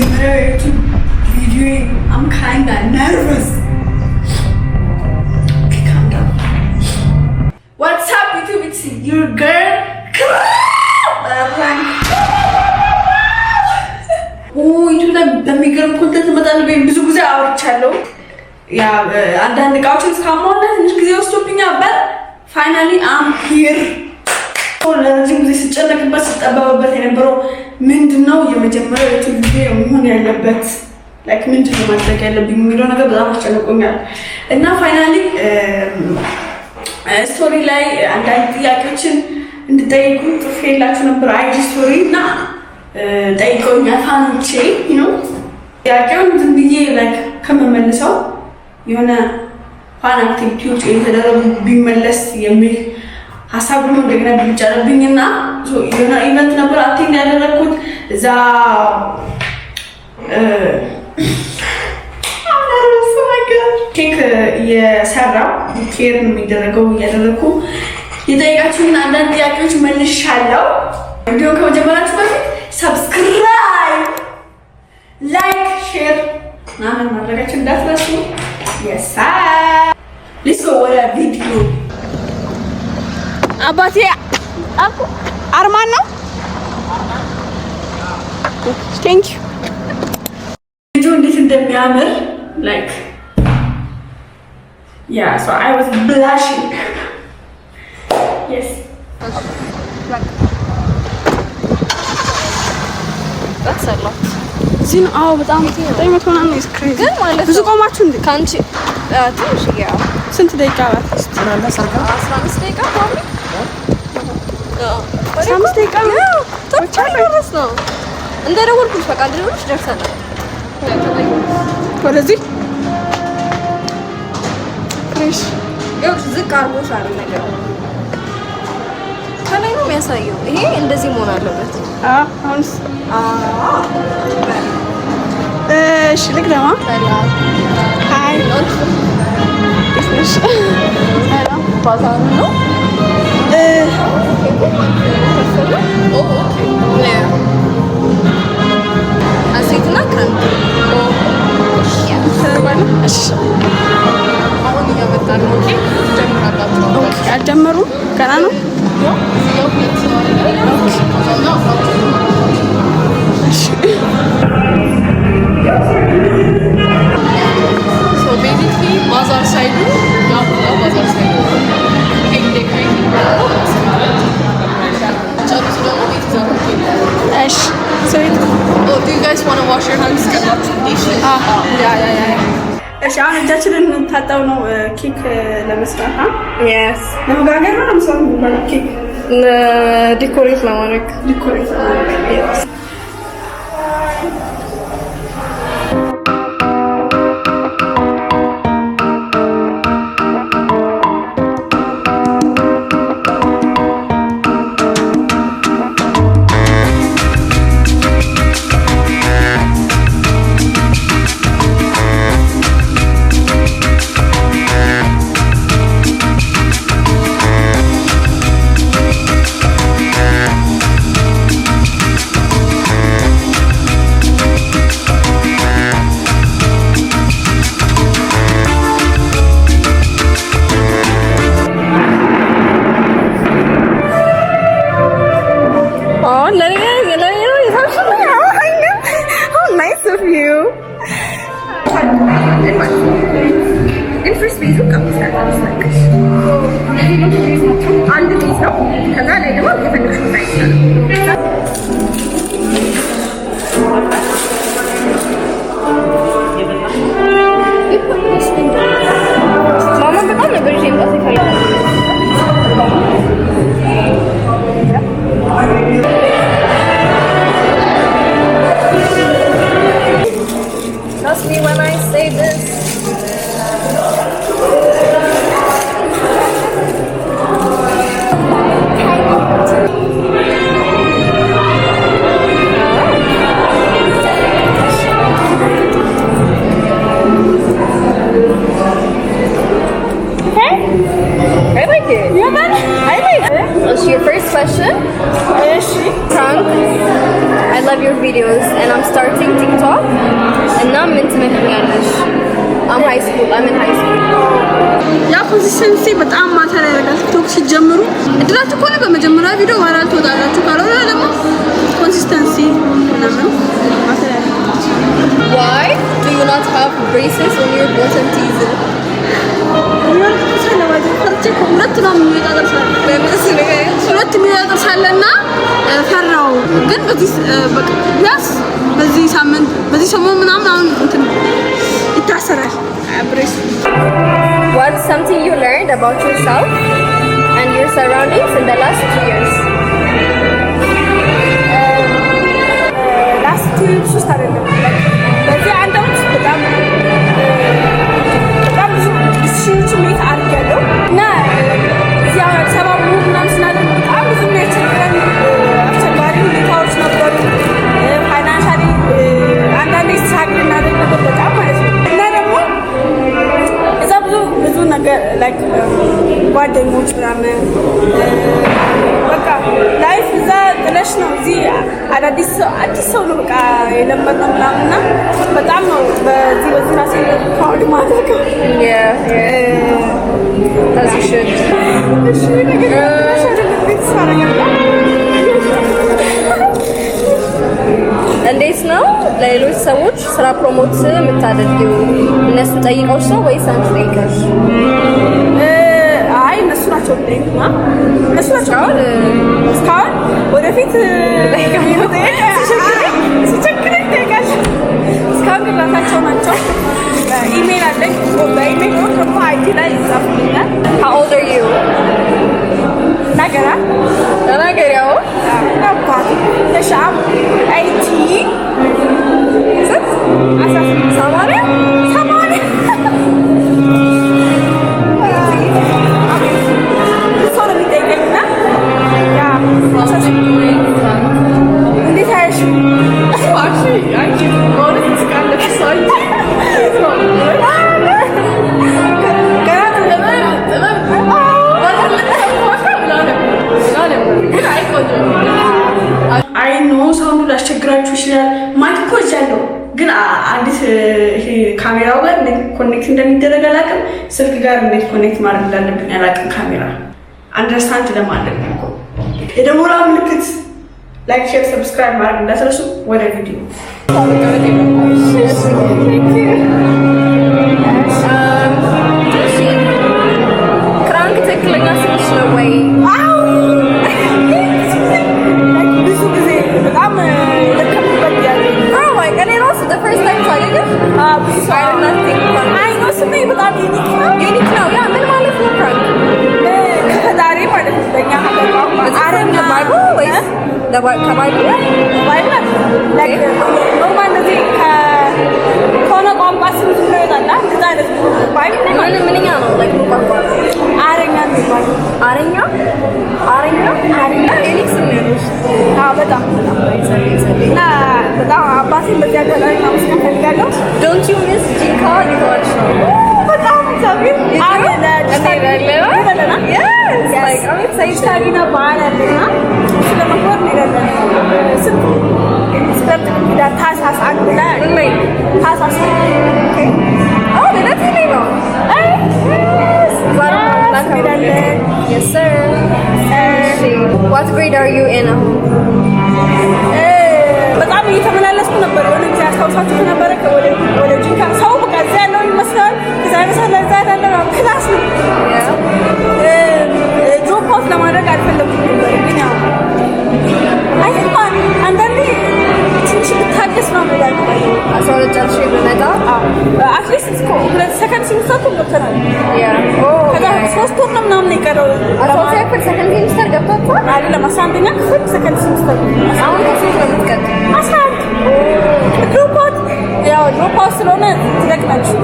የመጀመሪያው የዩቱብ ቪዲዮ I'm kinda nervous. What's up YouTube? It's your girl. ዩቱብ ላይ በሚገርም ኮንተንት እመጣለሁ። ብዙ ጊዜ አውርቻለሁ። ያ አንዳንድ እቃዎችን እስካሟላ ትንሽ ጊዜ ወስዶብኛል። በት ፋይናሊ አም ሂር። ለረጅም ጊዜ ስጨነቅበት ስጠበብበት የነበረው ምንድነው የመጀመሪያው ዩቱብ ቪዲዮ መሆን ያለበት ላይክ ምንድነው ማድረግ ያለብኝ የሚለው ነገር በጣም አስጨንቆኛል እና ፋይናሊ ስቶሪ ላይ አንዳንድ ጥያቄዎችን እንድጠይቁ ጽፌላችሁ ነበር አይጂ ስቶሪ እና ጠይቀውኛል ፋኖቼ ነው ጥያቄውን ዝም ብዬ ላይክ ከመመልሰው የሆነ ፋን አክቲቪቲዎች የተደረጉ ቢመለስ የሚል ሀሳብ ነው እንደገና ቢጫረብኝና የሆነ ኢቨንት ነበር አቴንድ ያደረኩት እዛ ኬክ የሰራው ኬር የሚደረገው እያደረኩ የጠየቃችሁን አንዳንድ ጥያቄዎች መልሻለሁ። ቪዲዮ ከመጀመራችሁ በፊት ሰብስክራይብ፣ ላይክ፣ ሼር ምናምን ማድረጋችሁ እንዳትረሱ። የሳ ሌትስ ጎ ወደ ቪዲዮ። አባቴ አርማን ነው። ቴንክ ዩ። ቪዲዮ እንዴት እንደሚያምር ላይክ yeah, so I was blushing. Yes. That's a lot. Zin በጣም መቶና ነው ስክሪን ግን ማለት ብዙ ቆማችሁ እንዴ? ካንቺ ትንሽ ያው ስንት ደቂቃ አላት? 15 ደቂቃ ቆም። 15 ደቂቃ ነው። ተጨረስ ነው። እንደደወልኩሽ በቃ እንደደወልኩሽ ደርሰናል። ወደዚህ ፍሬሽ ያው ዝቅ አርጎሻል ነገር ከላይ ነው የሚያሳየው። ይሄ እንደዚህ መሆን አለበት። አሁንስ እሺ ልግደማ። ሃይ እሺ ሰላም ባዛሩ ነው አሴትና ካንት እሺ አሁን እያመጣን ነው። ኦኬ አልጀመሩ ገና ነው። So basically bazaar side ya bazaar side Oh, do you guys want to wash your hands? Yeah. እሺ አሁን እጃችንን ታጣው ነው ኬክ ለመስራት Yes. ለመጋገር ነው ለመስራት ኬክ ዲኮሬት ለማድረግ Yes. Trust me when I say this. videos and I'm starting TikTok and now I'm into making English. I'm in high school. ያ ኮንሲስተንሲ በጣም ማተር ያደርጋል። ቲክቶክ ሲጀምሩ እድላችሁ ከሆነ በመጀመሪያ ቪዲዮ ቫይራል ትወጣላችሁ፣ ካልሆነ ደግሞ ኮንሲስተንሲ ምናምን ማተር ያደርጋል። Why do you not have braces on your bottom teeth? ሁለት ነው የሚወጣ ሳለና ፈራው ግን ቢያንስ በዚህ ሰሞን ምናምን አሁን እንትን ይታሰራል ብሬስ። What's something you learned about yourself and your surroundings in the last 2 years? last 2 years ውስጥ አይደለም በዚህ አንድ አመት በጣም ብዙ ዲሲሽኖች ሜክ አድርጌያለሁ እና እዚህ አዲስ አበባ ምናምን ስናደርግ በጣም ብዙ የሚያስቸግረን አስቸጋሪ ሁኔታዎች ነበሩ። ፋይናንሻሊ አንዳንዴ ስትራግል እናደርግ ነበር በጣም ማለት ነው እና ደግሞ እዛ ብዙ ነገር ላይክ ጓደኞች ምናምን በቃ ላይፍ እዛ ጥለሽ ነው እዚህ አዲስ ሰው ነው በቃ የለመድነው ምናምን እና በጣም ነው በዚህ ራሴ ፕራውድ ማድረገው። As you should. እንዴት ነው ለሌሎች ሰዎች ስራ ፕሮሞት የምታደርጊው? እነሱ ጠይቀውሽ ነው ወይስ አንቺ ጠይቀሽ? አይ እነሱ ናቸው ጠይቁና እነሱ ናቸው እስካሁን ወደፊት ሲቸግረኝ ጠይቃለሁ። እስካሁን ግን ራሳቸው ናቸው። ኢሜል አለኝ በኢሜል ደግሞ አይቲ ላይ ይጻፉልኛል። How old are you? ተናገሪያው አባት ተሻም 18 ሰማንያ ሰው ነው የሚጠይቀኝና እንዴት አያሽ አይ ኖ ሳውንዱ ላስቸግራችሁ ይችላል። ማይክ እኮ እጃለሁ ግን አንዲት ይሄ ካሜራው ጋር እንዴት ኮኔክት እንደሚደረግ አላውቅም። ስልክ ጋር እንዴት ኮኔክት ማድረግ እንዳለብኝ አላውቅም። ካሜራ አንደርስታንድ ለማድረግ ነው እኮ የደሞላ ምልክት ላይክ፣ ሼር፣ ሰብስክራይብ ማድረግ እንዳትረሱ። ወደ ቪዲዮ ክራንክ ትክክለኛ ስምሽ ነው ወይ? ብዙ ጊዜ በጣም የደከምኩበት ያለ እኔ ራሱ the first time ሳገኘሽ አይ ነው ስሜ በጣም ዩኒክ ነው። ያ ምን ማለት ነው? ክራንክ ከፈጣሪ ማለት ነው። በእኛ ሀገር አረኛ ባይብል ወይስ ከባይብል ኖርማል እንደዚህ ከሆነ ቋንቋ ስም ይወጣላ እንደዛ አይነት ባይብል ምንኛ ነው? ቋንቋ አረኛ የሚባለው አረኛ ዩኒክ ስም ነው። በጣም እና በጣም አባቴን በዚህ አጋጣሚ ማመስገን ፈልጋለሁ። Don't you miss ጂካ ሊሆንሽ ነው? በጣም እግዚአብሔር ሳይስታጊና በዓል አለና ስለመክበር እንሄዳለን። ታህሳስ አንድ ላይ ታህሳስ Yes sir. What grade are you in? በጣም እየተመላለስኩ ነበር። የሆነ ጊዜ አስታውሳችሁ ነበረ ወደ ጂካ ሰው በቃ እዚያ ያለው ይመስላል። ከዛ ይመስላል እዛ ያለ ክላስ ነው። ድሮፕ አውት ለማድረግ አልፈለኩም ነበር ግን ያው አይማ አንዳንዴ ትንሽ ብታገስ ነው ማለት ነው። 12 ጨርሼ ብመጣ አትሊስት እስከ ሁለት ሰከንድ ሲምስታቱ ገብተናል። ከዛ 3 ወር ነው ምናምን የቀረው። ክፍል ሰከንድ ሴሚስተር ገብታችኋል? አይደለም 11ኛ ክፍል ሰከንድ ሴሚስተር አሁን ከስንት ነው የምትቀጥለው? 11 ድሮፕ አውት ያው ድሮፕ አውት ስለሆነ ትደቅናችሁ።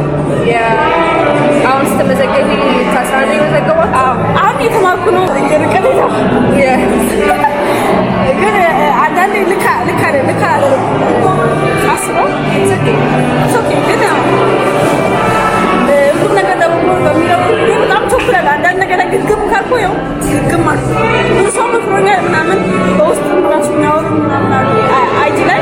አሁን ስትመዘገቢ ታስራ ነው የመዘገቧት? አሁን የተማርኩ ነው ርቀት ግን አንዳንዴ ልክ አስበው ግን ሁሉ ነገር ደግሞ በሚለው በጣም ቸኩላል። አንዳንድ ነገር ግግም ካልኩ ያው ግግም አልኩ። ብዙ ሰው መክሮኛል ምናምን በውስጥ ራሱ የሚያወሩ ምናምን አሉ አይቲ ላይ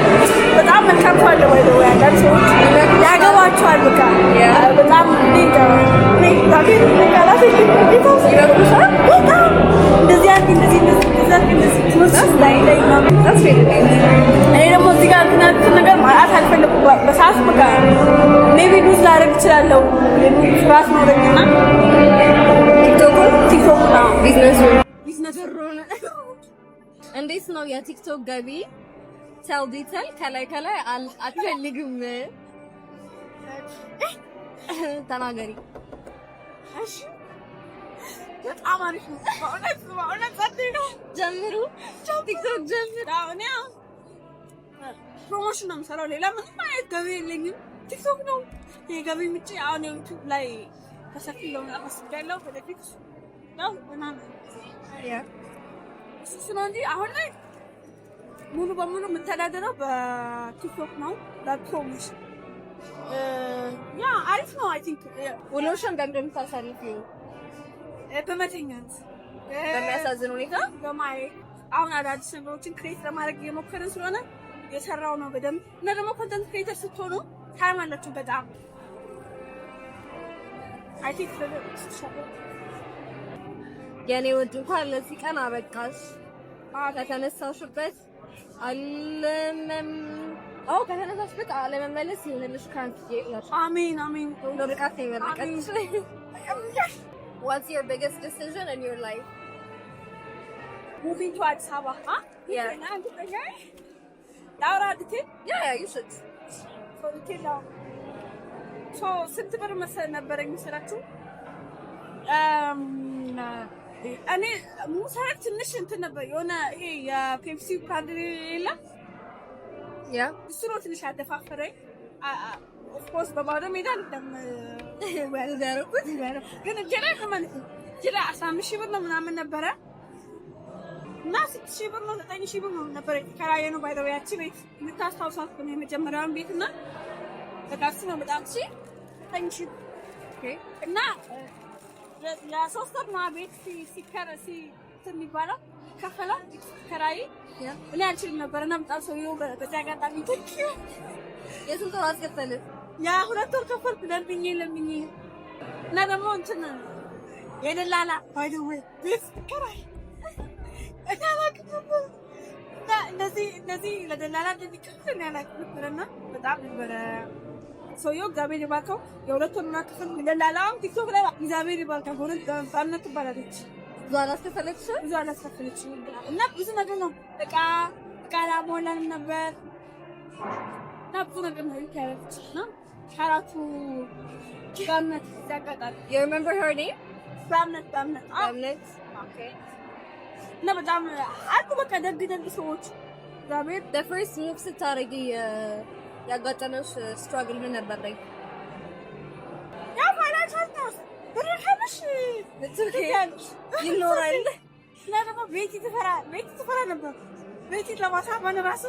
ቲክቶክ ገቢ ቴል ዲቴል ከላይ አትፈልግም ተናገሪ። እሺ በጣም አሪፍ ነው። በእውነት ጀምሩ ቲክቶክ ጀምሩ። እኔ ፕሮሞሽን ነው የምሰራው። ሌላ ምንም አይነት ገቢ የለኝም። ቲክቶክ ነው የገቢ ምንጭ። አሁን ዩቲዩብ ላይ ተሰክሎ አስቤያለሁ። ወደፊት ነው ምናምን እሱ ነው እንጂ አሁን ላይ ሙሉ በሙሉ የምተዳደረው በቲክቶክ ነው። በፕሮሞሽን አሪፍ ነው። አይ ቲንክ ውሎሽን እንደምታሳልፊው በመተኛት በሚያሳዝን ሁኔታ በማየት አሁን አዳዲስ ነገሮችን ክሬት ለማድረግ እየሞከርን ስለሆነ የሰራው ነው በደንብ እና ደግሞ ኮንተንት ክሬተር ስትሆኑ ታይም አላችሁ በጣም አይ ቲንክ የኔ ውድ እንኳን ለዚህ ቀን አበቃሽ። ከተነሳሽበት ከተነሳሽበት አለመመለስ ይሁንልሽ። አሜን አሜን። ርቃት ይበረቀች። What's your biggest decision in your life? Moving to Addis Ababa. Yeah. Yeah, you should. So ስንት ብር መሰለኝ ነበር የሚሰራችሁ? እኔ ሙሰረት ትንሽ እንትን ነበር የሆነ ይሄ የፔፕሲ ካርድ የለም? ያ እሱ ነው ትንሽ ያደፋፈረኝ። ኦፍ ኮርስ በባዶ ሜዳ ያደረኩት ግን እጀራ ማለት ነው። እጀራ 15,000 ብር ነው ምናምን ነበረ እና 6,000 ብር ነው 9,000 ብር ነው ነበረ ከራየነው ባይደውያቺ ቤት የምታስታውሳት ነው የመጀመሪያውን ቤት እና በቃስ ነው በጣም እና የሶስት ወር ነው ቤት ሲከረሲ የሚባለው ከፈላ ከራይ እኔ አልችልም ነበር እና በጣም ሰውዬው በዚያ አጋጣሚ የስንት ወር አስከፈለ? ያ 2 ወር ከፈልኩ ለምኜ እና ደግሞ እንትን የደላላ ባይ ዘ ዌይ ቤት ከራይ እንደዚህ ለደላላ እንደሚከፍል ያላክብርና በጣም ነበረ ሰውዬው እግዚአብሔር ይባርከው። የ2 ወር ምናምን ክፍል ደላላው ቲክቶክ ላይ እግዚአብሔር ይባርከው ሆነ ባልነት ትባላለች። ብዙ አላስከፈለችም እና ብዙ ነገር ነው እቃ ላሞላን ነበር እና ብዙ ነገር ነው ያለች እና ካራቱ ባምነት ያጋጣል። You remember her name? ባምነት Okay. እና በጣም አልኩ በቃ ደግ ሰዎች እግዚአብሔር the first move ስታረጊ ያጋጠመሽ struggle ምን ነበር? ያ ፋይናንሻል ነው ብርሃንሽ ትልከያለሽ ይኖራል እና ደግሞ ቤቲ ትፈራ ነበር። ቤቲ ለማሳመን ራሱ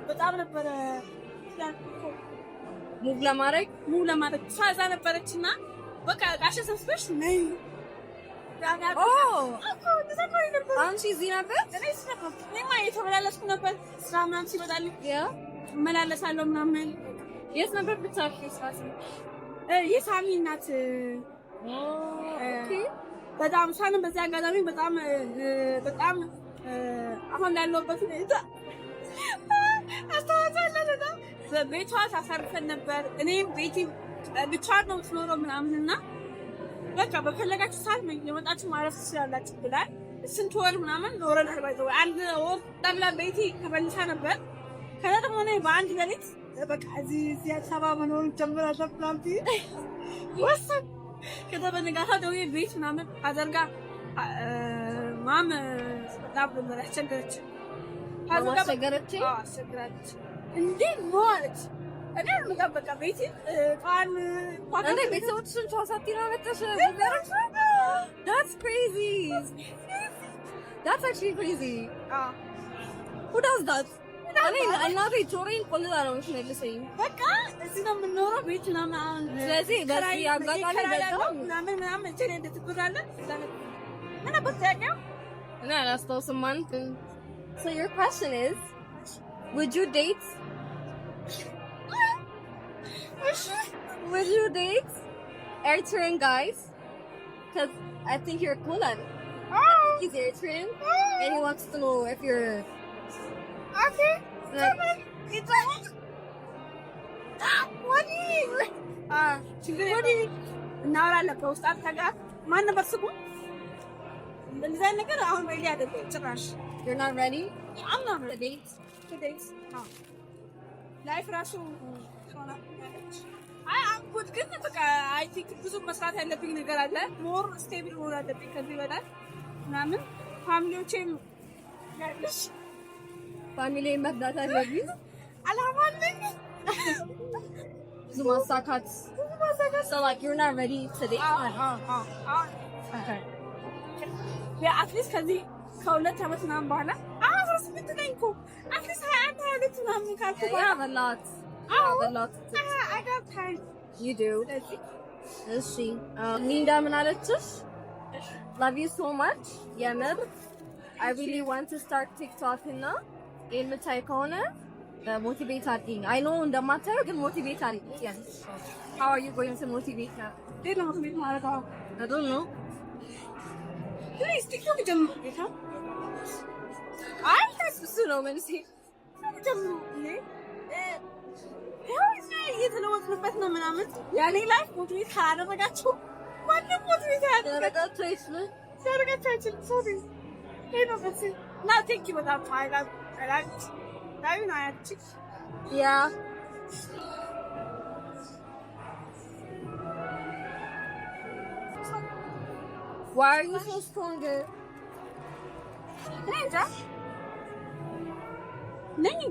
በጣም ነበር ሙቭ ለማድረግ እዛ ነበረችና በቃ ቃሽ ሰብስበሽ ነይ አንቺ እዚህ ነበር? እኔማ የተመላለስኩ ነበር። ስራ ምናምን ሲመጣልኝ እመላለሳለሁ ምናምን። የት ነበር ብቻሽ? የሳሚ እናት በጣም እሷንም በዚህ አጋጣሚ በጣም አሁን ያለሁበት ሁኔታ አስተዋጽኦ ቤቷ ታሳርፈን ነበር። እኔም ቤቲ ብቻዋን ነው የምትኖረው ምናምንና በቃ በፈለጋችሁ ሰዓት የመጣችሁ ማረፍ ትችላላችሁ ብላል። ስንት ወር ምናምን ኖረናል። ባይዘው አንድ ወር ጠላ ቤቲ ተመልሳ ነበር። ከዛ ደግሞ እኔ በአንድ ሌሊት በቃ እዚህ አዲስ አበባ መኖር ጀምራለሁ ምናምን ወሰን ከዛ በነጋታ ደውዬ ቤት ምናምን አዘርጋ ማም በጣም ነበር ያስቸገረችኝ። አስቸግራለች እንዴ ነው አለች። እኔ በቃ ቤት ቃል እንዴ ቤተሰቦችሽን ቻሳቲ ነው መጣሽ? That's crazy. That's actually crazy. Who does that? እኔ እናቴ ጆሮዬን ቆልላ ነው የምትመልሰኝ። በቃ እዚህ ነው የምንኖረው ቤት ምናምን። ስለዚህ በዚህ አጋጣሚ በጣም ምናምን እቺ እንደ ትጉራለህ ምን አባታኛው እና አላስታውስም አንተ። So your question is, would you date Eritrean guys? Because I think you're cool at it. He's Eritrean and he wants to know if you're okay. It's what do you እናወራለን በውስጥ አታጋ ማን ነበር ስሙ እንደዚህ ነገር አሁን ወይ አይደለም ጭራሽ You're not ready? I'm not The ready. dates? Today's no. ላይፍ ራሱ ሆነ አምኩት ግን በቃ አይ ቲንክ ብዙ መስራት ያለብኝ ነገር አለ። ሞር ስቴብል መሆን አለብኝ ከዚህ በላይ ምናምን ፋሚሊዎቼም ያለሽ ፋሚሊ መርዳት አለብኝ። አላማ አለኝ ብዙ ማሳካት። So like you're not ready today? Okay. አትሊስት ከዚህ ከሁለት ዓመት ምናምን በኋላ ስምንት ነኝ እኮ አትሊስት 21 ምናምን ካልኩ You have a lot. You have a lot. I got time. You do. እሺ ሊንዳ ምን አለችሽ? Love you so much. የምር I really want to start TikTok እና የምታይ ከሆነ ሞቲቬት አድርጊኝ። I know እንደማታየው ግን ሞቲቬት አድርጊኝ። Yes. How are you going to motivate her? እንዴት ነው ሞቲቬት ማድረገው? I don't know. Please TikTok ጀምሩ ጌታ አይ ታስብሱ ነው ምን ሲል ጀምሩ እየተለወጥንበት ነው ምናምን ያኔ ላይ ሞቲቬት ካላደረጋችሁ ማንም ሞቲቬት ያደረጋችሁ አይችልም። ሶሪ ነው በስ ና ቴንክ ዩ በጣም አይላች ዳዩ ነው ያቺ Yeah. Why are you so stronger? नहीं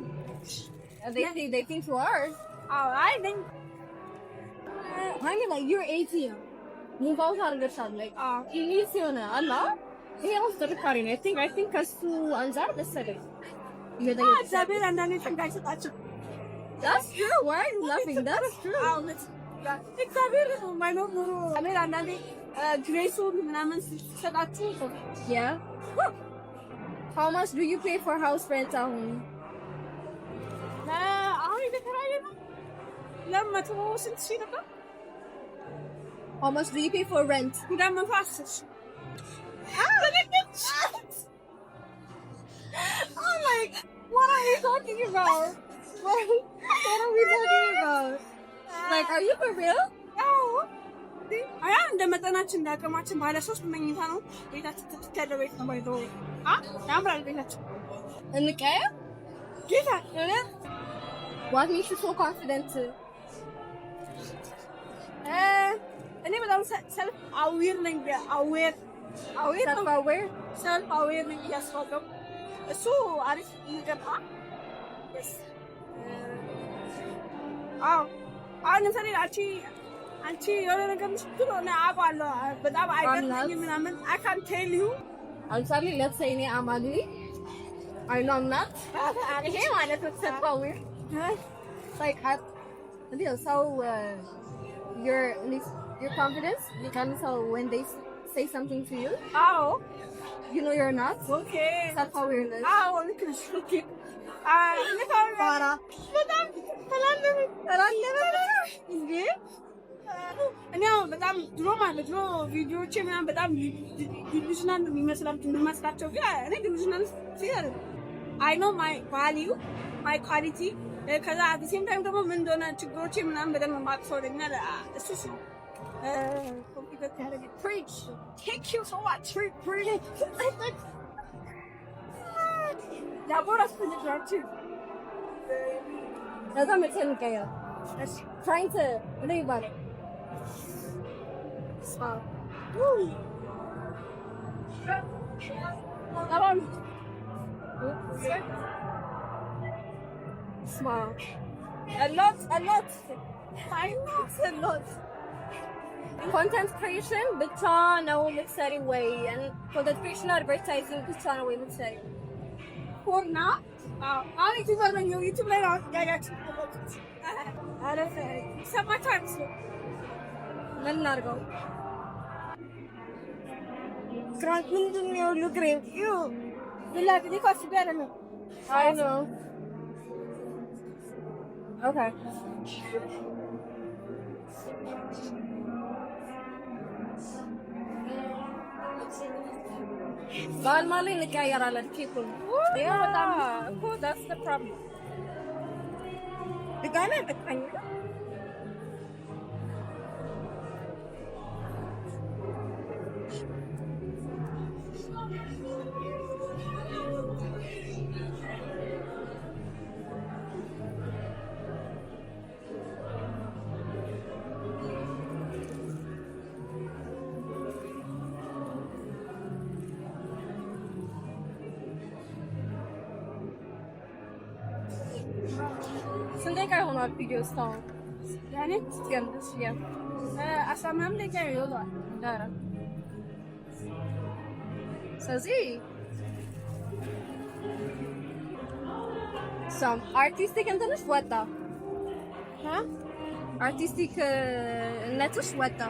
They think you are. I think I mean like you're 18. Move out አድርገሻል like ኢሊስ የሆነ አላ ይሄ ነው ተርካሪ ነው I think ከሱ አንፃር መሰለኝ እግዚአብሔር አንዳንዴ ጸጋ ይሰጣቸው That's true. Why are you laughing? That's true. እግዚአብሔር ማይኖር ኖሮ እግዚአብሔር አንዳንዴ ግሬሱን ምናምን ሲሰጣችሁ Yeah. How much do you pay for house rent አሁን? አሁን የተከራየ ነው ለመቶ ስንት ሺህ ነበር? How much do you pay for rent? 210 Oh my God. What are we talking about? What are we talking about? Like, are you for real? አያ እንደመጠናችን እንዳቀማችን ባለ 3 መኝታ ነው ቤታችን ተተከለ ቤት ነው ባይዶ ያምራል ቤታችን እንቀየም ጌታ What makes you so confident? እኔ በጣም ሰልፍ አዌር ነኝ አዌር ሰልፍ አዌር ነኝ ያስፈልገው እሱ አሪፍ ነገር አሁን ለምሳሌ አንቺ የሆነ ነገር ምሽክል ሆነ አውቃለሁ በጣም አይገርምኝም ምናምን I can't tell you ለምሳሌ let's say እኔ am ugly I know I'm not ይሄ ማለት ነው ሰልፍ አዌር like so your confidence becomes so when they say something to you you know you're not okay self-awareness look at this okay Para በጣም ድሮ ማለት ነው ቪዲዮዎቼ ምናምን በጣም ዲሉዥናል የሚመስላቸው ግን እኔ ዲሉዥናል ሲያደርግ I know my value my quality ከዛ at the same time ደግሞ ምን እንደሆነ ችግሮቼ ምናምን በደንብ ማጥፋው ደግሞ እሱ ኮምፒውተር ያደረገ preach thank you so much preach ያቦራስ ፍንጫችሁ ከዛ መቼም ቀየረ trying to what do you about it smile smile a lot I know a lot content creation ብቻ ነው የምትሰሪው ወይ content creation advertising ብቻ ነው ወይ የምትሰሪው for now አሁን ዩቲዩበር ነኝ ዩቲዩብ ላይ ነው ያያችሁ አረፈ ሰማታችሁ ምን እናድርገው ክራንክ ምንድን ነው ልግሬም ዩ ብላክ ሊኮስ ጋር ነው I know okay normally እንቀያየራለን people that's the problem ድጋሚ አጠቃኝ about videos now. Yani Yeah. asamam da ke yolu var. Yeah. ስለዚህ some artistic እንትንሽ ወጣ አርቲስቲክ ነትሽ ወጣ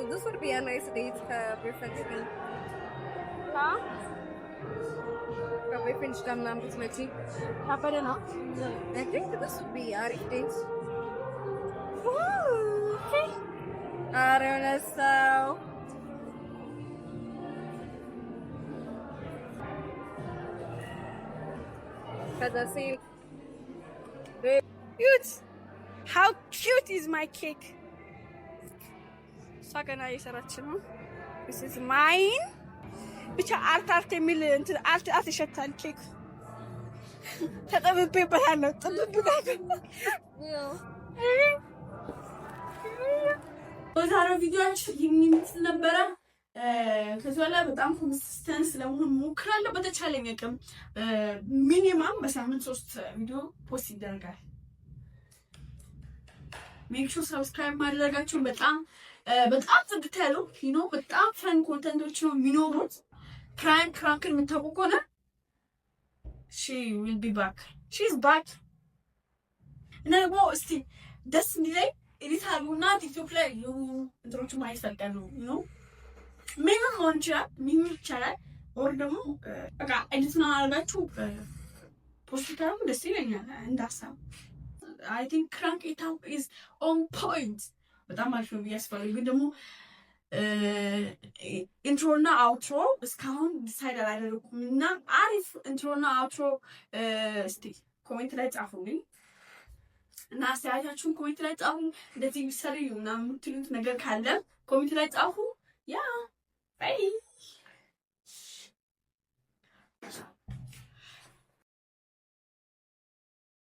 This would be a nice date boyfriend ግን ከቦይፍሬንድሽ ጋር ምናምን ብትመጪ ካበደ ነው። I think this would be አሪፍ date ኧረ የሆነ ሰው ከዛ ሲል Cute. How cute is my cake? ሳገና እየሰራች ነው። This is mine. ብቻ አርት የሚል እንትን አርት ይሸታል ኬክ። ተጠብቤበታለሁ። በዛሬው ቪዲዮአችን ይህንን ነበረ። ከዚህ በኋላ በጣም ኮንሲስተንስ ለመሆን ሞክራለሁ። በተቻለኝ አቅም ሚኒማም በሳምንት 3 ቪዲዮ ፖስት ይደረጋል። ሜክ ሹር ሰብስክራይብ ማድረጋችሁን በጣም ጽድት ያለው በጣም ፈን ኮንተንቶች ነው የሚኖሩት። ክራንክን የምታውቁ ከሆነ she will be back. She is back. እና ደግሞ እስቲ ደስ እንዲለኝ ኤዲት አድርጉና ቲክቶክ ላይ እንትኖቹ ማየት ፈልጋለሁ። ሜም መሆን ይችላል፣ ሜም ይቻላል። ወር ደግሞ በቃ ኤዲት ነው አድርጋችሁ ፖስት ታደርጉ ደስ ይለኛል እንዳሳብ። I think crank it up is on point. በጣም አሪፍ ነው ብዬ አስባለሁ። ግን ደግሞ ኢንትሮ እና አውትሮ እስካሁን ዲሳይድ አላደረኩም እና አሪፍ ኢንትሮ እና አውትሮ እስቲ ኮሜንት ላይ ጻፉልኝ እና አስተያየታችሁን ኮሜንት ላይ ጻፉ። እንደዚህ ቢሰሪ ምናምን የምትሉት ነገር ካለ ኮሜንት ላይ ጻፉ። ያ ባይ